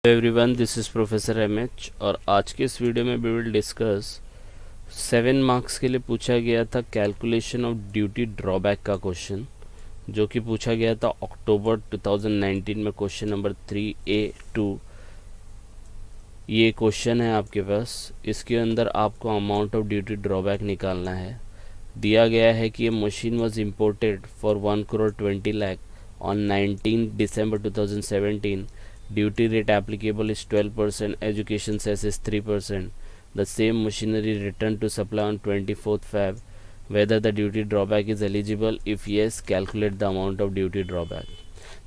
Everyone, this is professor MH और आज के इस वीडियो में वी विल डिस्कस 7 मार्क्स के लिए पूछा गया था कैलकुलेशन ऑफ ड्यूटी ड्रॉबैक का क्वेश्चन, जो कि पूछा गया था अक्टूबर 2019 में। क्वेश्चन नंबर 3A2 ये क्वेश्चन है आपके पास। इसके अंदर आपको अमाउंट ऑफ ड्यूटी ड्रॉबैक निकालना है। दिया गया है कि ये machine was imported for 1,20 lakh on 19 December 2017. Duty rate applicable is 12%, education cess is 3%. The same machinery returned to supply on 24th Feb. Whether the duty drawback is eligible, if yes, calculate the amount of duty drawback.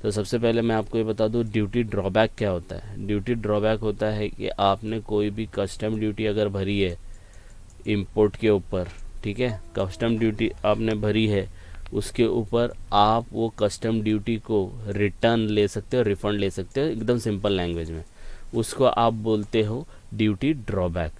तो सबसे पहले मैं आपको ये बता दूँ duty drawback क्या होता है। ड्यूटी ड्रॉबैक होता है कि आपने कोई भी कस्टम ड्यूटी अगर भरी है इंपोर्ट के ऊपर, ठीक है, कस्टम ड्यूटी आपने भरी है, उसके ऊपर आप वो कस्टम ड्यूटी को रिटर्न ले सकते हो, रिफ़ंड ले सकते हो। एकदम सिंपल लैंग्वेज में उसको आप बोलते हो ड्यूटी ड्रॉबैक,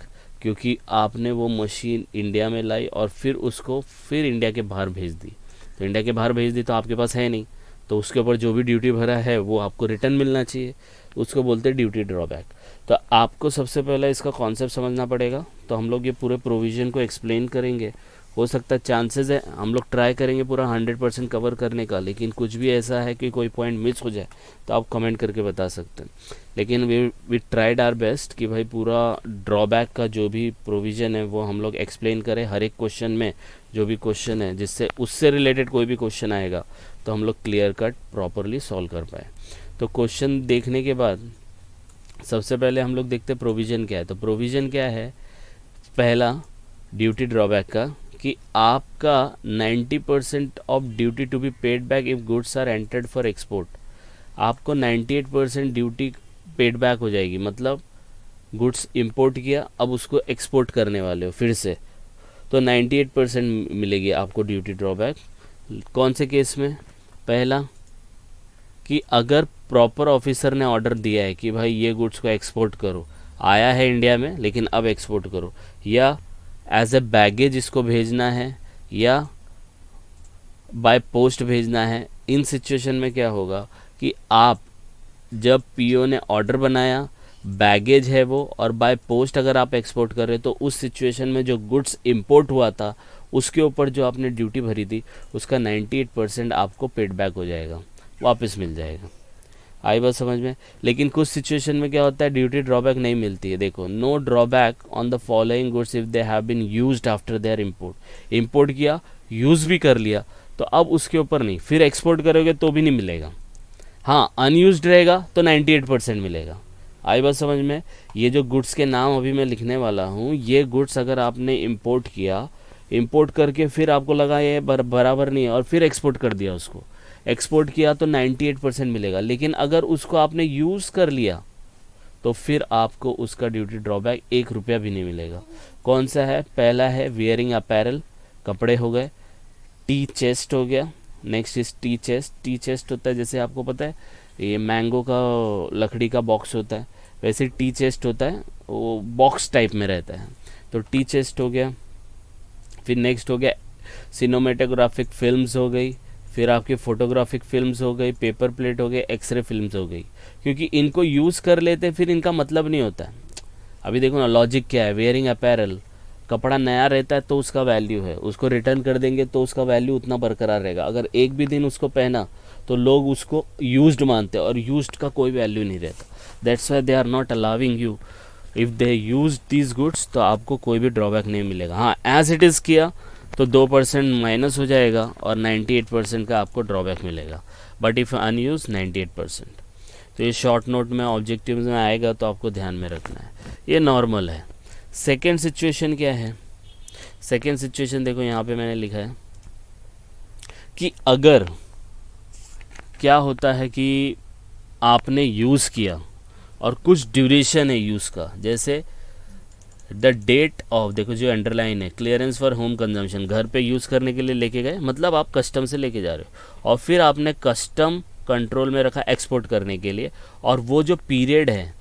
क्योंकि आपने वो मशीन इंडिया में लाई और फिर उसको इंडिया के बाहर भेज दी। तो इंडिया के बाहर भेज दी तो आपके पास है नहीं, तो उसके ऊपर जो भी ड्यूटी भरा है वो आपको रिटर्न मिलना चाहिए, उसको बोलते हैं ड्यूटी ड्रॉबैक। तो आपको सबसे पहले इसका कॉन्सेप्ट समझना पड़ेगा। तो हम लोग ये पूरे प्रोविज़न को एक्सप्लेन करेंगे। हो सकता है चांसेस है हम लोग ट्राई करेंगे पूरा 100% कवर करने का, लेकिन कुछ भी ऐसा है कि कोई पॉइंट मिस हो जाए तो आप कमेंट करके बता सकते हैं। लेकिन वी ट्राइड आवर बेस्ट कि भाई पूरा ड्रॉबैक का जो भी प्रोविज़न है वो हम लोग एक्सप्लेन करें। हर एक क्वेश्चन में जो भी क्वेश्चन है जिससे उससे रिलेटेड कोई भी क्वेश्चन आएगा तो हम लोग क्लियर कट प्रॉपरली सॉल्व कर पाए। तो क्वेश्चन देखने के बाद सबसे पहले हम लोग देखते हैं प्रोविज़न क्या है। तो प्रोविज़न क्या है, पहला ड्यूटी ड्रॉबैक का कि आपका 90% of duty to be paid back if goods are entered for export. आपको 98% ड्यूटी पेड बैक हो जाएगी। मतलब गुड्स इंपोर्ट किया, अब उसको एक्सपोर्ट करने वाले हो फिर से, तो 98% मिलेगी आपको ड्यूटी ड्रॉबैक। कौन से केस में? पहला कि अगर प्रॉपर ऑफिसर ने ऑर्डर दिया है कि भाई ये गुड्स को एक्सपोर्ट करो, आया है इंडिया में लेकिन अब एक्सपोर्ट करो, या एज ए बैगेज इसको भेजना है, या बाय पोस्ट भेजना है। इन सिचुएशन में क्या होगा कि आप जब पीओ ने ऑर्डर बनाया, बैगेज है वो, और बाय पोस्ट अगर आप एक्सपोर्ट कर रहे हो, तो उस सिचुएशन में जो गुड्स इंपोर्ट हुआ था उसके ऊपर जो आपने ड्यूटी भरी थी उसका 98% आपको पेड बैक हो जाएगा, वापस मिल जाएगा। आई बात समझ में? लेकिन कुछ सिचुएशन में क्या होता है, ड्यूटी ड्रॉबैक नहीं मिलती है। देखो, no drawback on the following goods if they have been used after their import. Import किया, यूज़ भी कर लिया, तो अब उसके ऊपर नहीं, फिर एक्सपोर्ट करोगे तो भी नहीं मिलेगा। हाँ, अनयूज्ड रहेगा तो 98% मिलेगा। आई बात समझ में? ये जो गुड्स के नाम अभी मैं लिखने वाला हूँ, ये गुड्स अगर आपने इंपोर्ट किया, इंपोर्ट करके फिर आपको लगा ये बराबर नहीं है और फिर एक्सपोर्ट कर दिया, उसको एक्सपोर्ट किया तो 98% मिलेगा। लेकिन अगर उसको आपने यूज़ कर लिया तो फिर आपको उसका ड्यूटी ड्रॉबैक 1 रुपया भी नहीं मिलेगा। कौन सा है? पहला है वियरिंग अपैरल, कपड़े हो गए। टी चेस्ट हो गया, next is T chest. T chest होता है, जैसे आपको पता है ये मैंगो का लकड़ी का बॉक्स होता है, वैसे टी चेस्ट होता है, वो बॉक्स टाइप में रहता है। तो टी चेस्ट हो गया। फिर नेक्स्ट हो गया सिनेमेटोग्राफिक फिल्म्स हो गई, फिर आपकी फ़ोटोग्राफिक फिल्म्स हो गई, पेपर प्लेट हो गई, एक्सरे फिल्म्स हो गई। क्योंकि इनको यूज़ कर लेते फिर इनका मतलब नहीं होता। अभी देखो ना, लॉजिक क्या है, वेयरिंग अपैरल, कपड़ा नया रहता है तो उसका वैल्यू है, उसको रिटर्न कर देंगे तो उसका वैल्यू उतना बरकरार रहेगा। अगर एक भी दिन उसको पहना तो लोग उसको यूज्ड मानते हैं और यूज्ड का कोई वैल्यू नहीं रहता। That's why they are not allowing you if they use these goods, तो आपको कोई भी ड्रॉबैक नहीं मिलेगा। हाँ, एज इट इज़ किया तो 2% माइनस हो जाएगा और 98% का आपको ड्रॉबैक मिलेगा। But if unused 98%। तो ये शॉर्ट नोट में ऑब्जेक्टिव्स में आएगा तो आपको ध्यान में रखना है, ये नॉर्मल है। सेकेंड सिचुएशन क्या है? सेकेंड सिचुएशन देखो, यहाँ पे मैंने लिखा है कि अगर क्या होता है कि आपने यूज़ किया और कुछ ड्यूरेशन है यूज़ का, जैसे द डेट ऑफ, देखो जो अंडरलाइन है, क्लियरेंस फॉर होम कंजम्पशन, घर पे यूज़ करने के लिए लेके गए, मतलब आप कस्टम से लेके जा रहे हो और फिर आपने कस्टम कंट्रोल में रखा एक्सपोर्ट करने के लिए, और वो जो पीरियड है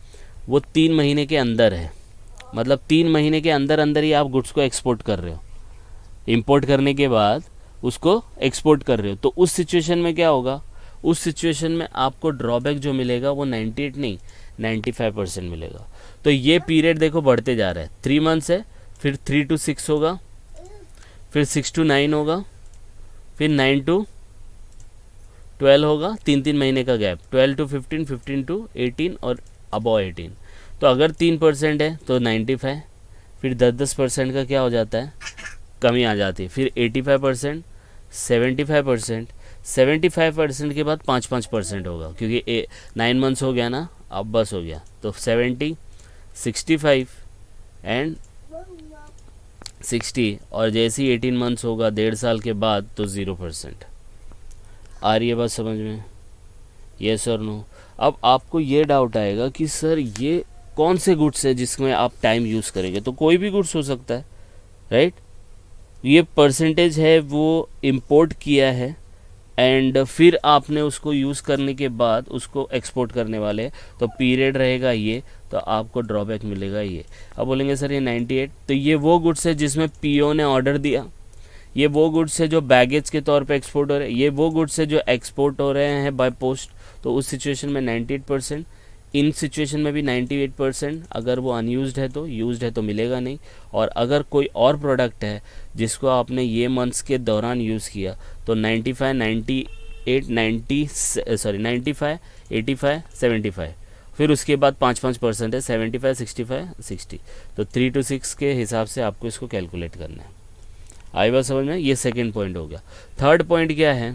वो 3 महीने के अंदर है। मतलब 3 महीने के अंदर अंदर ही आप गुड्स को एक्सपोर्ट कर रहे हो, इंपोर्ट करने के बाद उसको एक्सपोर्ट कर रहे हो। तो उस सिचुएशन में क्या होगा, उस सिचुएशन में आपको ड्रॉबैक जो मिलेगा वो 98 नहीं 95% मिलेगा। तो ये पीरियड देखो बढ़ते जा रहा है, 3 मंथ्स है, फिर 3 to 6 होगा, फिर 6 to 9 होगा, फिर 9 to 12 होगा, 3 महीने का गैप, 12 to 15, 15 to 18 और अबव 18। तो अगर 3% है तो 95, फिर 10% का क्या हो जाता है, कमी आ जाती है, फिर 85%, 75%, 75% के बाद 5% होगा, क्योंकि 9 मंथ्स हो गया ना, अब बस हो गया। तो 70, 65 एंड 60, और जैसे ही 18 मंथ्स होगा 1.5 साल के बाद तो 0%। आ रही है बात समझ में? येस और नो? अब आपको ये डाउट आएगा कि सर ये कौन से गुड्स है जिसमें आप टाइम यूज़ करेंगे? तो कोई भी गुड्स हो सकता है, राइट? ये परसेंटेज है वो इंपोर्ट किया है एंड फिर आपने उसको यूज़ करने के बाद उसको एक्सपोर्ट करने वाले, तो पीरियड रहेगा ये, तो आपको ड्रॉबैक मिलेगा ये। अब बोलेंगे सर ये 98, तो ये वो गुड्स है जिसमें पीओ ने ऑर्डर दिया, ये वो गुड्स है जो बैगेज के तौर पे एक्सपोर्ट हो रहे हैं, ये वो गुड्स है जो एक्सपोर्ट हो रहे हैं बाय पोस्ट, तो उस सिचुएशन में 98%, इन सिचुएशन में भी 98%। अगर वो अनयूज्ड है तो, यूज्ड है तो मिलेगा नहीं। और अगर कोई और प्रोडक्ट है जिसको आपने ये मंथ्स के दौरान यूज़ किया तो 95, 98, 95, 85, 75, फिर उसके बाद 5% है, 75, 65, 60। तो 3 to 6 के हिसाब से आपको इसको कैलकुलेट करना है। आई बात समझ में? ये सेकेंड पॉइंट हो गया। थर्ड पॉइंट क्या है?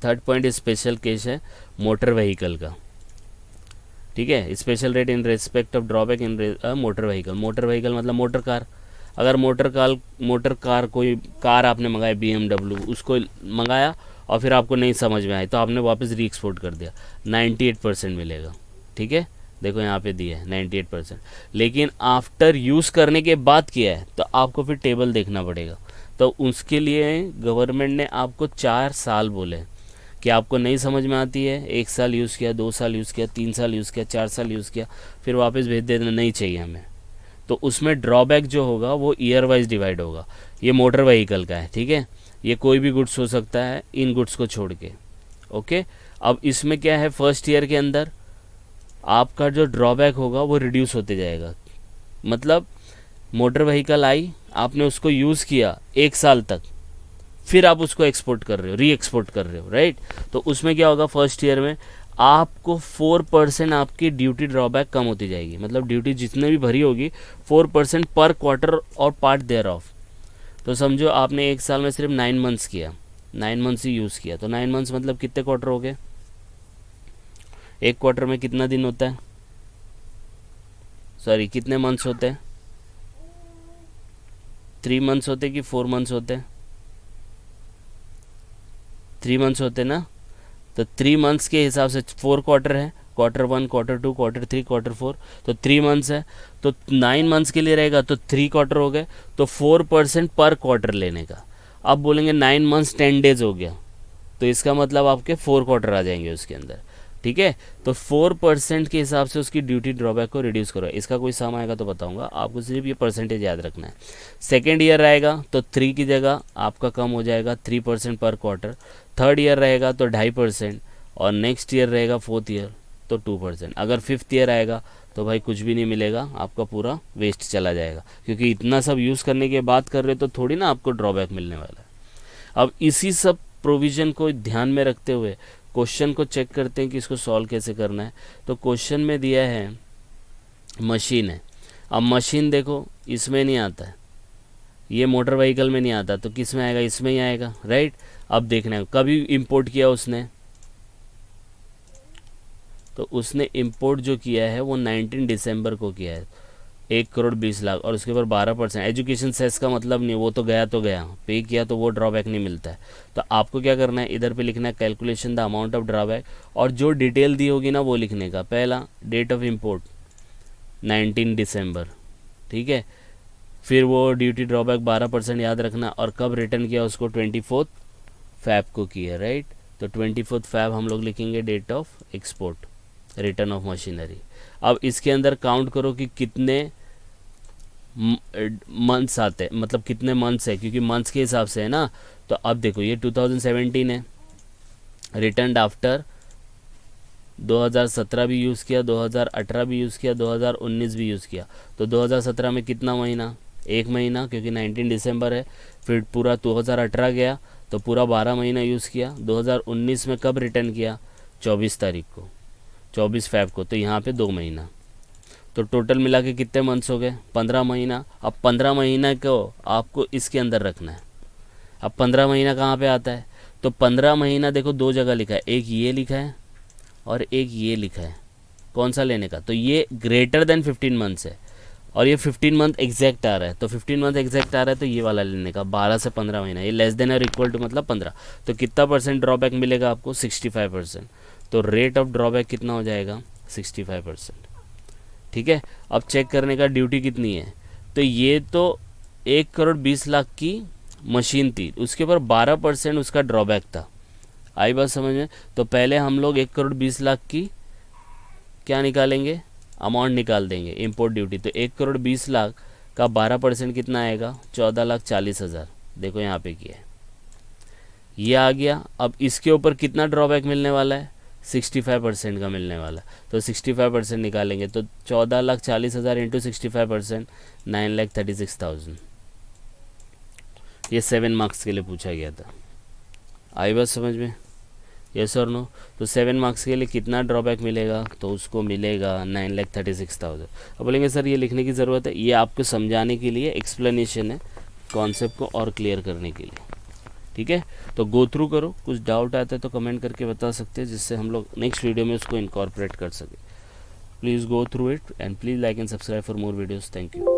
थर्ड पॉइंट स्पेशल केस है मोटर व्हीकल का, ठीक है? Special rate in respect of drawback in motor vehicle. Motor vehicle मतलब मोटर कार। अगर मोटर कार कोई कार आपने मंगाया BMW, उसको मंगाया और फिर आपको नहीं समझ में आई तो आपने वापस री एक्सपोर्ट कर दिया, 98% मिलेगा, ठीक है? देखो यहाँ पे दिया है 98%। लेकिन आफ्टर यूज़ करने के बाद किया है तो आपको फिर टेबल देखना पड़ेगा। तो उसके लिए गवर्नमेंट ने आपको 4 साल बोले कि आपको नहीं समझ में आती है, 1 साल यूज़ किया, 2 साल यूज़ किया, 3 साल यूज़ किया, 4 साल यूज़ किया, फिर वापस भेज देना, नहीं चाहिए हमें। तो उसमें ड्रॉबैक जो होगा वो ईयर वाइज डिवाइड होगा। ये मोटर व्हीकल का है, ठीक है? ये कोई भी गुड्स हो सकता है इन गुड्स को छोड़ के, ओके? अब इसमें क्या है, फर्स्ट ईयर के अंदर आपका जो ड्रॉबैक होगा वो रिड्यूस होते जाएगा। मतलब मोटर व्हीकल आई, आपने उसको यूज़ किया 1 साल तक, फिर आप उसको एक्सपोर्ट कर रहे हो, री एक्सपोर्ट कर रहे हो, राइट? तो उसमें क्या होगा, फर्स्ट ईयर में आपको 4% आपकी ड्यूटी ड्रॉबैक कम होती जाएगी। मतलब ड्यूटी जितने भी भरी होगी 4% पर क्वार्टर और पार्ट देयर ऑफ। तो समझो आपने 1 साल में सिर्फ 9 मंथ्स किया, 9 मंथ्स ही यूज़ किया, तो 9 मंथ्स मतलब कितने क्वार्टर हो गए? एक क्वार्टर में कितना दिन होता है, सॉरी कितने मंथ्स होते हैं? 3 मंथ्स होते कि 4 मंथ्स होते हैं? 3 मंथ्स होते ना। तो 3 मंथ्स के हिसाब से 4 क्वार्टर है, क्वार्टर 1, क्वार्टर 2, क्वार्टर 3, क्वार्टर 4, तो 3 मंथ्स है, तो 9 मंथ्स के लिए रहेगा तो 3 क्वार्टर हो गए, तो 4% पर क्वार्टर लेने का। अब बोलेंगे 9 मंथ्स 10 डेज हो गया, तो इसका मतलब आपके 4 क्वार्टर आ जाएंगे उसके अंदर, ठीक है? तो 4% के हिसाब से उसकी ड्यूटी ड्रॉबैक को रिड्यूस करो। इसका कोई सम आएगा तो बताऊंगा, आपको सिर्फ ये परसेंटेज याद रखना है। सेकेंड ईयर रहेगा तो 3 की जगह आपका कम हो जाएगा 3% पर क्वार्टर। थर्ड ईयर रहेगा तो 2.5%, और नेक्स्ट ईयर रहेगा फोर्थ ईयर तो 2%। अगर फिफ्थ ईयर आएगा तो भाई कुछ भी नहीं मिलेगा, आपका पूरा वेस्ट चला जाएगा, क्योंकि इतना सब यूज़ करने के बाद कर रहे तो थोड़ी ना आपको ड्रॉबैक मिलने वाला है। अब इसी सब प्रोविज़न को ध्यान में रखते हुए क्वेश्चन को चेक करते हैं कि इसको सॉल्व कैसे करना है। तो क्वेश्चन में दिया है मशीन है। अब मशीन देखो इसमें नहीं आता है, ये मोटर व्हीकल में नहीं आता, तो किस में आएगा? इसमें ही आएगा, राइट? अब देखना है कभी इंपोर्ट किया उसने, तो उसने इंपोर्ट जो किया है वो 19 दिसंबर को किया है, 1,20,00,000, और उसके ऊपर 12%। एजुकेशन सेस का मतलब नहीं, वो तो गया, पे किया तो वो ड्रॉबैक नहीं मिलता है। तो आपको क्या करना है, इधर पे लिखना है calculation the amount of drawback, और जो डिटेल दी होगी ना वो लिखने का। पहला डेट ऑफ इंपोर्ट 19 दिसंबर, ठीक है? फिर वो ड्यूटी ड्रॉबैक 12% याद रखना, और कब रिटर्न किया उसको 24 फैब को किया, राइट? तो 24 फैब हम लोग लिखेंगे date of export, return of machinery. अब इसके अंदर काउंट करो कि कितने मंथ्स आते हैं, मतलब कितने मंथ्स है, क्योंकि मंथ्स के हिसाब से है ना। तो अब देखो ये 2017 है, रिटर्न आफ्टर 2017 भी यूज़ किया, 2018 भी यूज़ किया, 2019 भी यूज़ किया। तो 2017 में कितना महीना, 1 महीना, क्योंकि 19 दिसंबर है। फिर पूरा 2018 गया तो पूरा 12 महीना यूज़ किया। 2019 में कब रिटर्न किया, 24 तारीख को, 24 फ़रवरी को, तो यहाँ पे 2 महीना। तो टोटल मिला के कितने मंथ्स हो गए, 15 महीना। अब 15 महीना को आपको इसके अंदर रखना है। अब 15 महीना कहाँ पे आता है, तो 15 महीना देखो दो जगह लिखा है, एक ये लिखा है और एक ये लिखा है। कौन सा लेने का, तो ये ग्रेटर देन 15 मंथ्स है और ये 15 मंथ एग्जैक्ट आ रहा है। तो 15 मंथ एग्जैक्ट आ रहा है तो ये वाला लेने का, 12 से 15 महीना। ये लेस देन और इक्वल टू मतलब 15। तो कितना परसेंट ड्रॉबैक मिलेगा आपको, 65%। तो रेट ऑफ ड्रॉबैक कितना हो जाएगा, 65%। ठीक है। अब चेक करने का ड्यूटी कितनी है, तो ये तो 1,20,00,000 की मशीन थी, उसके ऊपर 12% उसका ड्रॉबैक था। आई बात समझ में। तो पहले हम लोग 1,20,00,000 की क्या निकालेंगे, अमाउंट निकाल देंगे, इंपोर्ट ड्यूटी। तो 1,20,00,000 का 12% कितना आएगा, 14,40,000। देखो यहाँ पे किया है, ये आ गया। अब इसके ऊपर कितना ड्रॉबैक मिलने वाला है, 65% का मिलने वाला। तो 65% निकालेंगे तो 14,40,000 इंटू 65%, 9,36,000। ये 7 मार्क्स के लिए पूछा गया था। आई बात समझ में, यस और नो। तो 7 मार्क्स के लिए कितना ड्रॉबैक मिलेगा, तो उसको मिलेगा 9,36,000। अब बोलेंगे सर ये लिखने की ज़रूरत है, ये आपको समझाने के लिए एक्सप्लेनेशन है, कॉन्सेप्ट को और क्लियर करने के लिए। ठीक है, तो गो थ्रू करो, कुछ डाउट आता है तो कमेंट करके बता सकते हैं, जिससे हम लोग नेक्स्ट वीडियो में उसको इनकॉर्पोरेट कर सकें। Please go through it and please like and subscribe for more videos. Thank you.